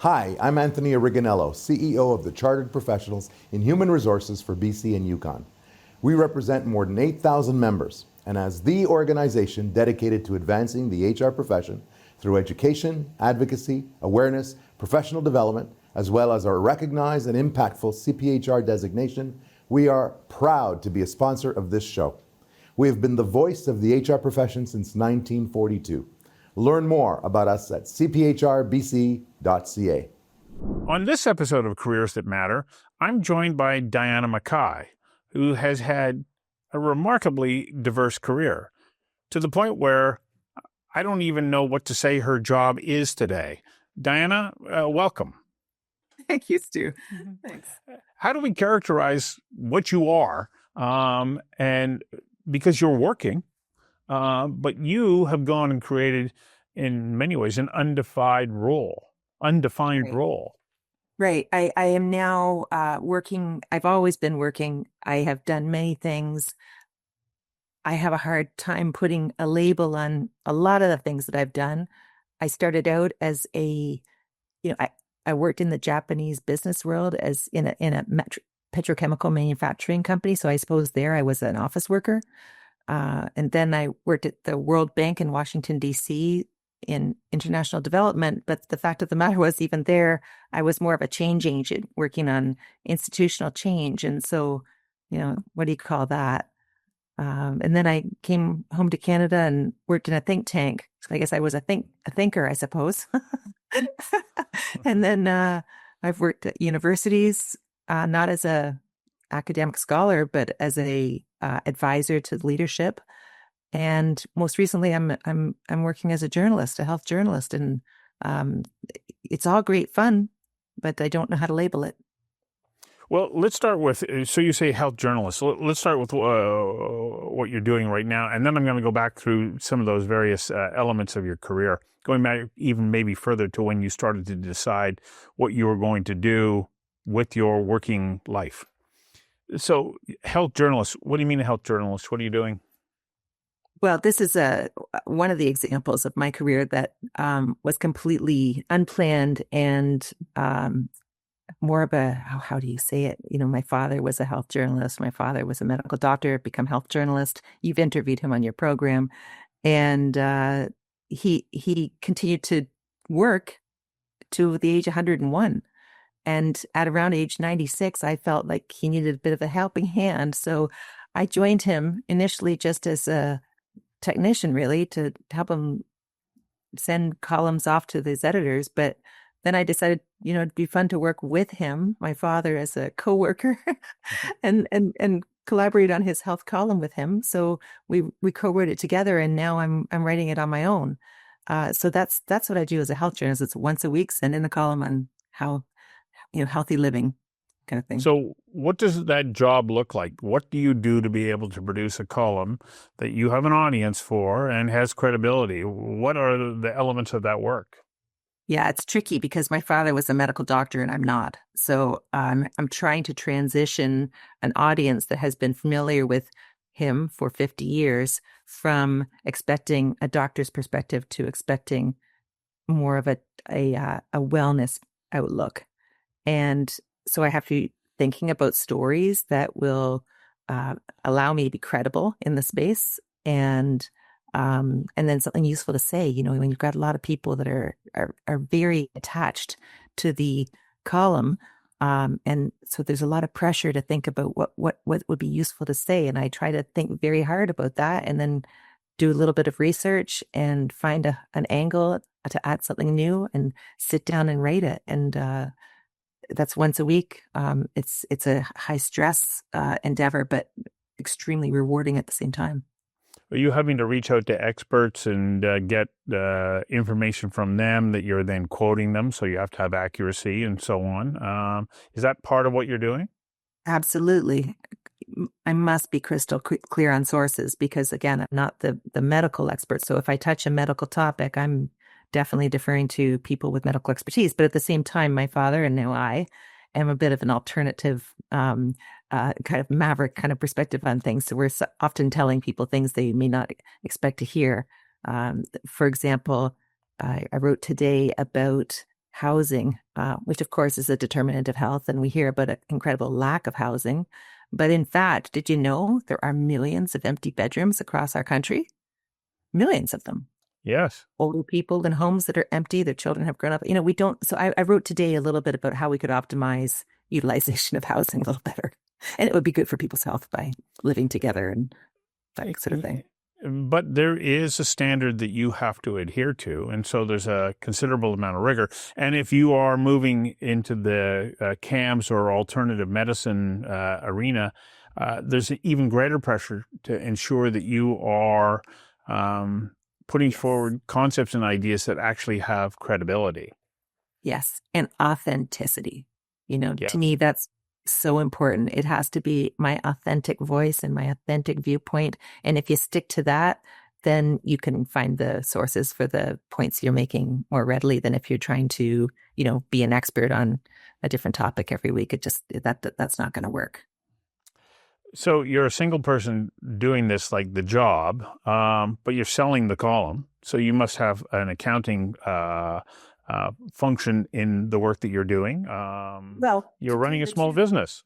Hi, I'm Anthony Originello, CEO of the Chartered Professionals in Human Resources for BC and Yukon. We represent more than 8,000 members, and as the organization dedicated to advancing the HR profession through education, advocacy, awareness, professional development, as well as our recognized and impactful CPHR designation, we are proud to be a sponsor of this show. We have been the voice of the HR profession since 1942. Learn more about us at cphrbc.ca. On this episode of Careers That Matter, I'm joined by Diana MacKay, who has had a remarkably diverse career, to the point where I don't even know what to say her job is today. Diana, welcome. Thank you, Stu. Thanks. How do we characterize what you are? And because you're working, but you have gone and created, in many ways, an undefined role. Right. I am now working. I've always been working. I have done many things. I have a hard time putting a label on a lot of the things that I've done. I started out as I worked in the Japanese business world as in a petrochemical manufacturing company. So I suppose there I was an office worker. And then I worked at the World Bank in Washington, D.C. in international development. But the fact of the matter was, even there, I was more of a change agent working on institutional change. And so, what do you call that? And then I came home to Canada and worked in a think tank. So I guess I was a thinker, I suppose. And then I've worked at universities, not as a academic scholar, but as a advisor to leadership. And most recently, I'm working as a journalist, a health journalist, and it's all great fun, but I don't know how to label it. Well, let's start with, so you say health journalist. Let's start with what you're doing right now, and then I'm going to go back through some of those various elements of your career, going back even maybe further to when you started to decide what you were going to do with your working life. So, health journalist, what do you mean a health journalist? What are you doing? Well, this is one of the examples of my career that was completely unplanned and more of a, how do you say it? My father was a health journalist. My father was a medical doctor, become health journalist. You've interviewed him on your program. And he continued to work to the age of 101. And at around age 96, I felt like he needed a bit of a helping hand. So I joined him initially just as a technician, really, to help him send columns off to his editors. But then I decided, it'd be fun to work with him, my father, as a co-worker and collaborate on his health column with him. So we co-wrote it together, and now I'm writing it on my own. So that's what I do as a health journalist. It's once a week, send in a column on how, healthy living kind of thing. So what does that job look like? What do you do to be able to produce a column that you have an audience for and has credibility? What are the elements of that work? Yeah, it's tricky because my father was a medical doctor and I'm not. So I'm trying to transition an audience that has been familiar with him for 50 years from expecting a doctor's perspective to expecting more of a wellness outlook. And so I have to be thinking about stories that will allow me to be credible in the space, and then something useful to say. When you've got a lot of people that are very attached to the column, and so there's a lot of pressure to think about what would be useful to say. And I try to think very hard about that, and then do a little bit of research and find an angle to add something new, and sit down and write it. And that's once a week. It's a high stress endeavor, but extremely rewarding at the same time. Are you having to reach out to experts and get information from them that you're then quoting them? So you have to have accuracy and so on. Is that part of what you're doing? Absolutely. I must be crystal clear on sources because, again, I'm not the medical expert. So if I touch a medical topic, I'm definitely deferring to people with medical expertise. But at the same time, my father and now I am a bit of an alternative kind of maverick kind of perspective on things. So we're often telling people things they may not expect to hear. For example, I wrote today about housing, which of course is a determinant of health. And we hear about an incredible lack of housing. But in fact, did you know there are millions of empty bedrooms across our country? Millions of them. Yes. Older people in homes that are empty, their children have grown up. We don't. So I wrote today a little bit about how we could optimize utilization of housing a little better. And it would be good for people's health by living together and that sort of thing. But there is a standard that you have to adhere to. And so there's a considerable amount of rigor. And if you are moving into the CAMS or alternative medicine arena, there's an even greater pressure to ensure that you are putting forward concepts and ideas that actually have credibility. Yes. And authenticity. Yeah. To me, that's so important. It has to be my authentic voice and my authentic viewpoint. And if you stick to that, then you can find the sources for the points you're making more readily than if you're trying to, be an expert on a different topic every week. That's not going to work. So you're a single person doing this like the job, but you're selling the column. So you must have an accounting function in the work that you're doing. Well, you're running a small business.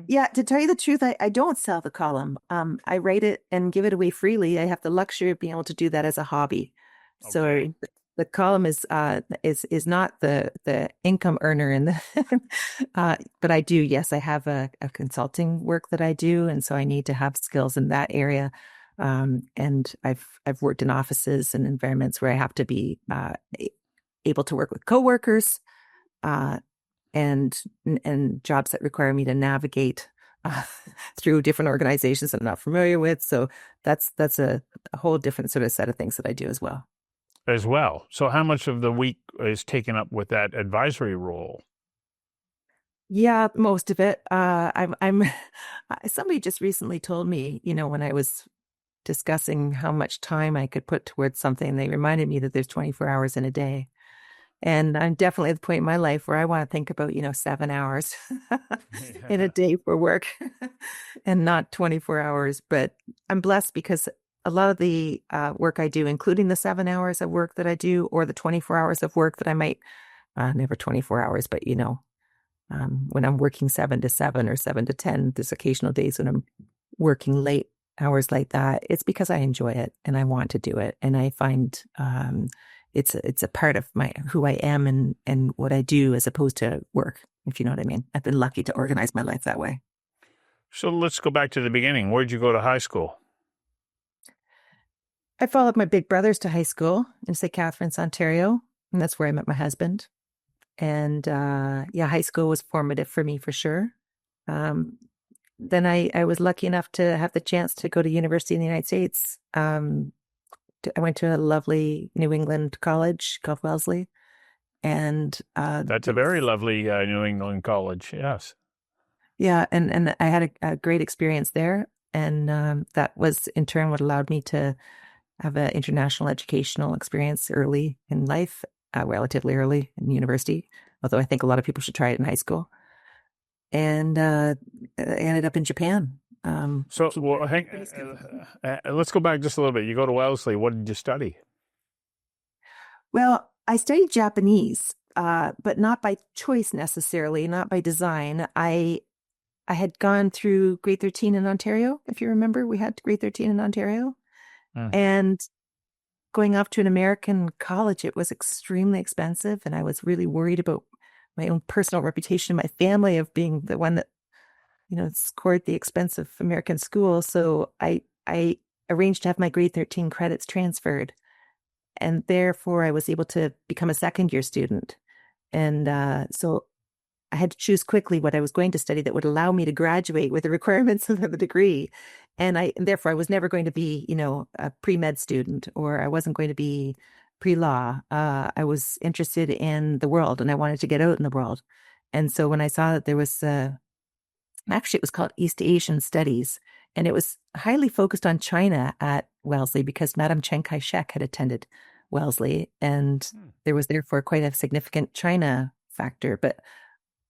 Yeah, to tell you the truth, I don't sell the column. I write it and give it away freely. I have the luxury of being able to do that as a hobby. Okay. So the column is not the income earner in the, but I do. Yes, I have a consulting work that I do, and so I need to have skills in that area. And I've worked in offices and environments where I have to be able to work with coworkers, and jobs that require me to navigate through different organizations that I'm not familiar with. So that's a whole different sort of set of things that I do as well. So how much of the week is taken up with that advisory role? Yeah, most of it. I'm somebody just recently told me, when I was discussing how much time I could put towards something, they reminded me that there's 24 hours in a day. And I'm definitely at the point in my life where I want to think about, 7 hours in a day for work and not 24 hours. But I'm blessed because a lot of the work I do, including the 7 hours of work that I do, or the 24 hours of work that I might, never 24 hours, but, when I'm working 7 to 7 or 7 to 10, there's occasional days when I'm working late hours like that. It's because I enjoy it and I want to do it. And I find it's a part of who I am and what I do as opposed to work, if you know what I mean. I've been lucky to organize my life that way. So let's go back to the beginning. Where'd you go to high school? I followed my big brothers to high school in St. Catharines, Ontario, and that's where I met my husband. And high school was formative for me for sure. Then I was lucky enough to have the chance to go to university in the United States. I went to a lovely New England college called Wellesley. And that's a very lovely New England college, yes. Yeah, and I had a great experience there. And that was in turn what allowed me to have an international educational experience early in life, relatively early in university, although I think a lot of people should try it in high school. And I ended up in Japan. Let's go back just a little bit. You go to Wellesley. What did you study? Well, I studied Japanese, but not by choice necessarily, not by design. I had gone through grade 13 in Ontario. If you remember, we had grade 13 in Ontario. And going off to an American college, it was extremely expensive. And I was really worried about my own personal reputation, my family, of being the one that, scored the expensive American school. So I arranged to have my grade 13 credits transferred. And therefore, I was able to become a second-year student. And so I had to choose quickly what I was going to study that would allow me to graduate with the requirements of the degree. And therefore, I was never going to be, a pre-med student, or I wasn't going to be pre-law. I was interested in the world, and I wanted to get out in the world. And so when I saw that there was, actually, it was called East Asian Studies, and it was highly focused on China at Wellesley because Madame Chiang Kai-shek had attended Wellesley, and there was therefore quite a significant China factor. But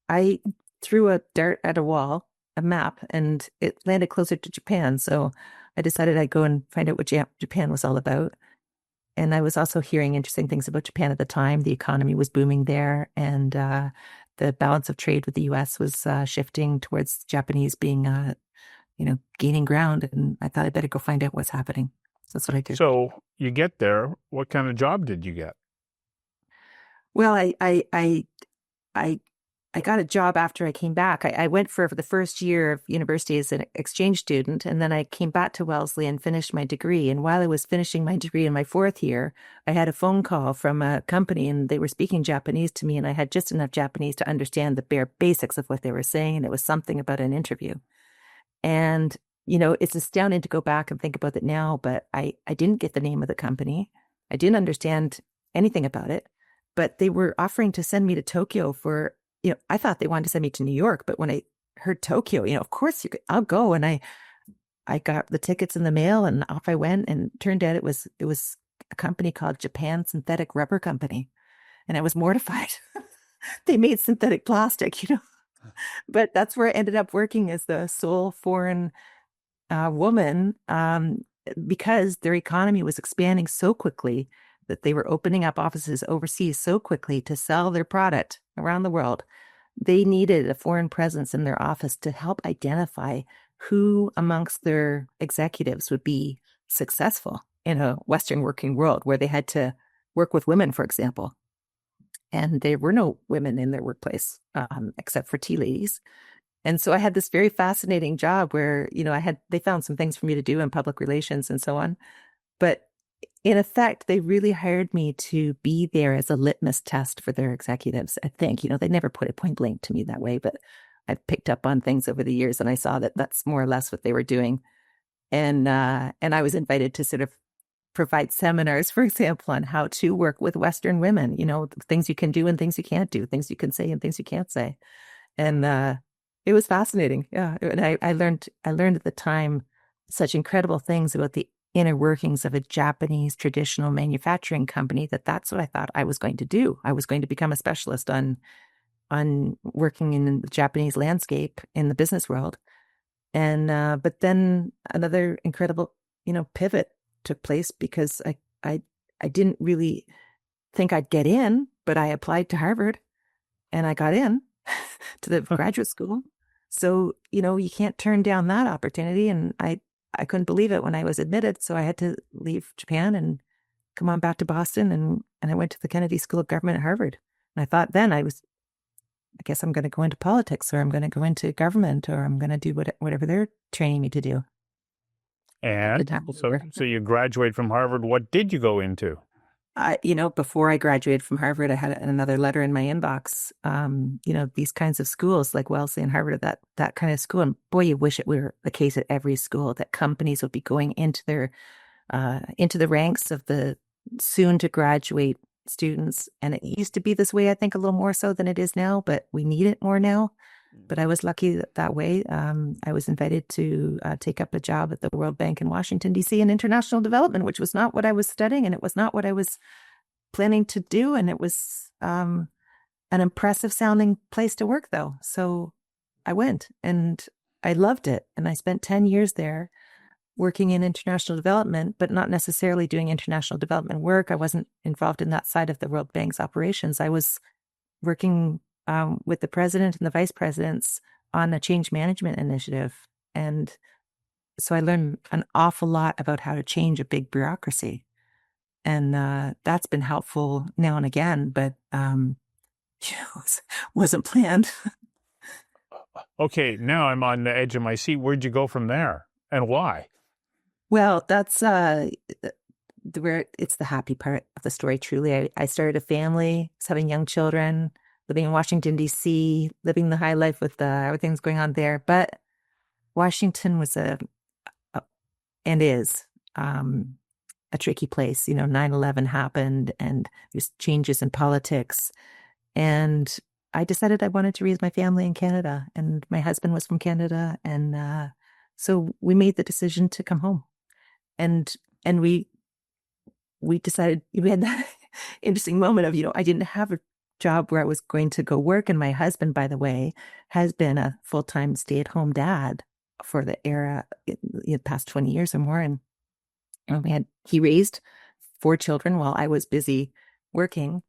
I threw a dart at a wall, a map, and it landed closer to Japan. So I decided I'd go and find out what Japan was all about. And I was also hearing interesting things about Japan at the time. The economy was booming there, and the balance of trade with the U.S. was shifting towards Japanese being, gaining ground. And I thought I'd better go find out what's happening. So that's what I did. So you get there. What kind of job did you get? Well, I got a job after I came back. I went for the first year of university as an exchange student, and then I came back to Wellesley and finished my degree. And while I was finishing my degree in my fourth year, I had a phone call from a company, and they were speaking Japanese to me, and I had just enough Japanese to understand the bare basics of what they were saying, and it was something about an interview. And, it's astounding to go back and think about it now, but I didn't get the name of the company. I didn't understand anything about it, but they were offering to send me to Tokyo for, I thought they wanted to send me to New York, but when I heard Tokyo, of course I'll go. And I got the tickets in the mail and off I went, and it turned out it was a company called Japan Synthetic Rubber Company. And I was mortified. They made synthetic plastic, but that's where I ended up working as the sole foreign woman, because their economy was expanding so quickly that they were opening up offices overseas so quickly to sell their product around the world. They needed a foreign presence in their office to help identify who amongst their executives would be successful in a Western working world where they had to work with women, for example. And there were no women in their workplace, except for tea ladies. And so I had this very fascinating job where, they found some things for me to do in public relations and so on. But in effect, they really hired me to be there as a litmus test for their executives. I think, they never put it point blank to me that way, but I've picked up on things over the years, and I saw that that's more or less what they were doing. And I was invited to sort of provide seminars, for example, on how to work with Western women, things you can do and things you can't do, things you can say and things you can't say. And it was fascinating. Yeah. And I learned at the time such incredible things about the inner workings of a Japanese traditional manufacturing company that's what I thought I was going to do. I was going to become a specialist on working in the Japanese landscape in the business world. And but then another incredible, pivot took place because I didn't really think I'd get in, but I applied to Harvard and I got in to the graduate school. So, you can't turn down that opportunity. And I couldn't believe it when I was admitted. So I had to leave Japan and come on back to Boston. And I went to the Kennedy School of Government at Harvard. And I thought then I guess I'm going to go into politics, or I'm going to go into government, or I'm going to do whatever they're training me to do. And so you graduated from Harvard. What did you go into? Before I graduated from Harvard, I had another letter in my inbox. These kinds of schools like Wellesley and Harvard, that kind of school. And boy, you wish it were the case at every school, that companies would be going into the ranks of the soon to graduate students. And it used to be this way, I think, a little more so than it is now, but we need it more now. But I was lucky that way. I was invited to take up a job at the World Bank in Washington, D.C. in international development, which was not what I was studying, and it was not what I was planning to do. And it was an impressive sounding place to work, though. So I went, and I loved it. And I spent 10 years there working in international development, but not necessarily doing international development work. I wasn't involved in that side of the World Bank's operations. I was working with the president and the vice presidents on a change management initiative. And so I learned an awful lot about how to change a big bureaucracy. And that's been helpful now and again, but wasn't planned. Okay, now I'm on the edge of my seat. Where'd you go from there, and why? Well, that's where it's the happy part of the story, truly. I started a family, having young children, living in Washington, D.C., living the high life with everything's going on there. But Washington was and is a tricky place. 9/11 happened, and there's changes in politics. And I decided I wanted to raise my family in Canada, and my husband was from Canada. And so we made the decision to come home. And we decided, we had that interesting moment of, I didn't have a job where I was going to go work. And my husband, by the way, has been a full-time stay-at-home dad for the past 20 years or more. And he raised 4 children while I was busy working.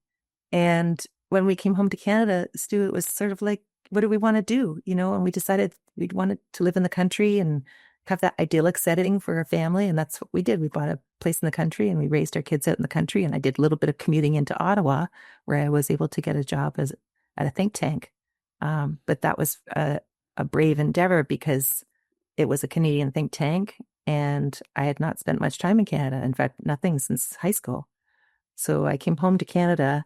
And when we came home to Canada, Stu, it was sort of like, what do we want to do? And we decided we wanted to live in the country and have that idyllic setting for our family. And that's what we did. We bought a place in the country and we raised our kids out in the country. And I did a little bit of commuting into Ottawa, where I was able to get a job at a think tank. But that was a brave endeavor because it was a Canadian think tank and I had not spent much time in Canada. In fact, nothing since high school. So I came home to Canada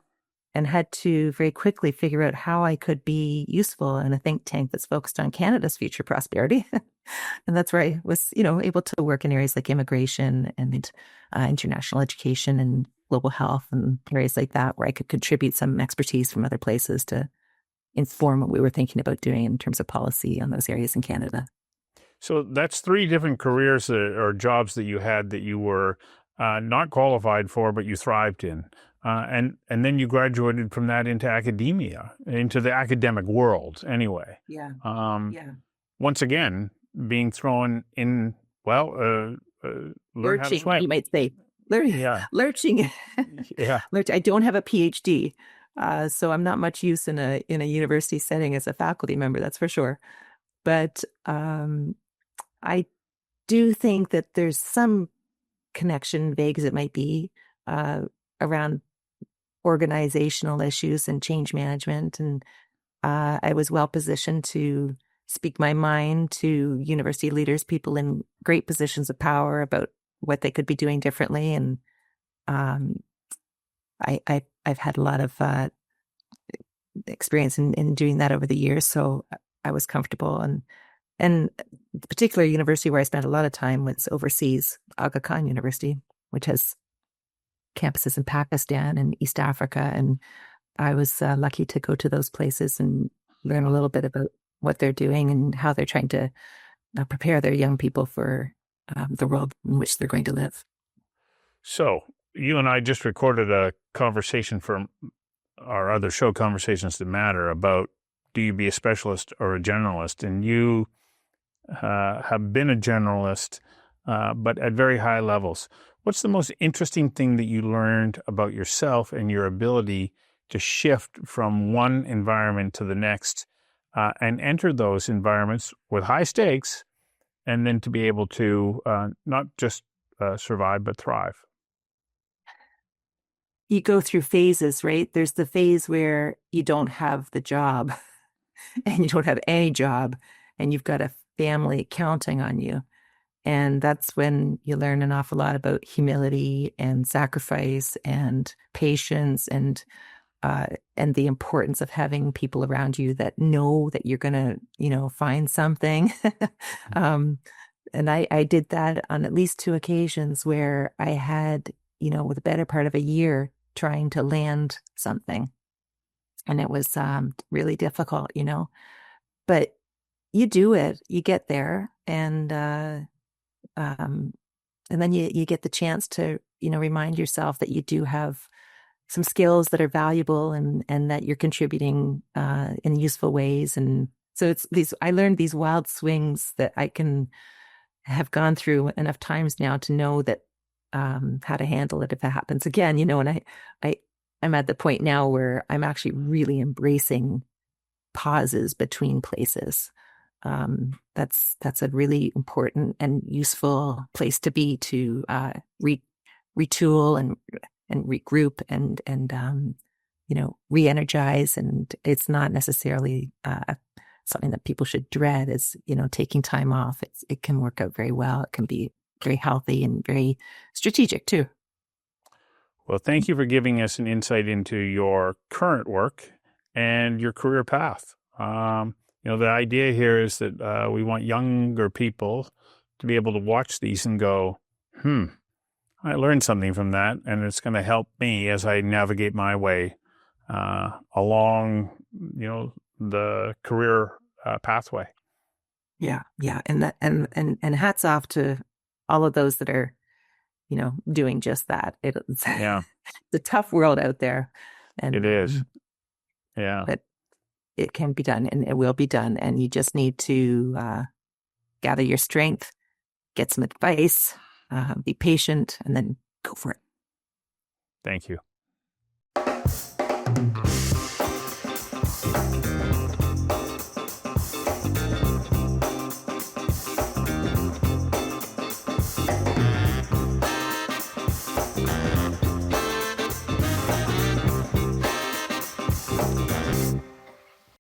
and had to very quickly figure out how I could be useful in a think tank that's focused on Canada's future prosperity. And that's where I was, able to work in areas like immigration and international education and global health and areas like that, where I could contribute some expertise from other places to inform what we were thinking about doing in terms of policy on those areas in Canada. So that's 3 different careers or jobs that you had that you were not qualified for, but you thrived in. And then you graduated from that into academia, into the academic world anyway. Yeah. Once again, being thrown in, learn lurching, how to swim. You might say. Lurching. Yeah. I don't have a PhD, so I'm not much use in a university setting as a faculty member, that's for sure. But I do think that there's some connection, vague as it might be, around organizational issues and change management. And I was well positioned to speak my mind to university leaders, people in great positions of power, about what they could be doing differently. And I've had a lot of experience in doing that over the years, so I was comfortable. And the particular university where I spent a lot of time was overseas, Aga Khan University, which has campuses in Pakistan and East Africa. And I was lucky to go to those places and learn a little bit about what they're doing and how they're trying to prepare their young people for the world in which they're going to live. So you and I just recorded a conversation for our other show, Conversations That Matter, about do you be a specialist or a generalist? And you have been a generalist, but at very high levels. What's the most interesting thing that you learned about yourself and your ability to shift from one environment to the next and enter those environments with high stakes, and then to be able to not just survive, but thrive? You go through phases, right? There's the phase where you don't have the job and you don't have any job and you've got a family counting on you. And that's when you learn an awful lot about humility and sacrifice and patience and the importance of having people around you that know that you're going to, find something. And I did that on at least 2 occasions where I had, with the better part of a year trying to land something. And it was really difficult, but you do it, you get there. And then you get the chance to, remind yourself that you do have some skills that are valuable and that you're contributing in useful ways. And so I learned these wild swings that I can have gone through enough times now to know that how to handle it if it happens again, and I'm at the point now where I'm actually really embracing pauses between places. That's a really important and useful place to be, to retool and regroup and re-energize. And it's not necessarily something that people should dread, is taking time off. It can work out very well. It can be very healthy and very strategic too. Well, thank you for giving us an insight into your current work and your career path. The idea here is that we want younger people to be able to watch these and go, I learned something from that, and it's going to help me as I navigate my way along, the career pathway. Yeah, and hats off to all of those that are, doing just that. It's a tough world out there, and it is. Yeah, but it can be done, and it will be done. And you just need to gather your strength, get some advice, be patient, and then go for it. Thank you.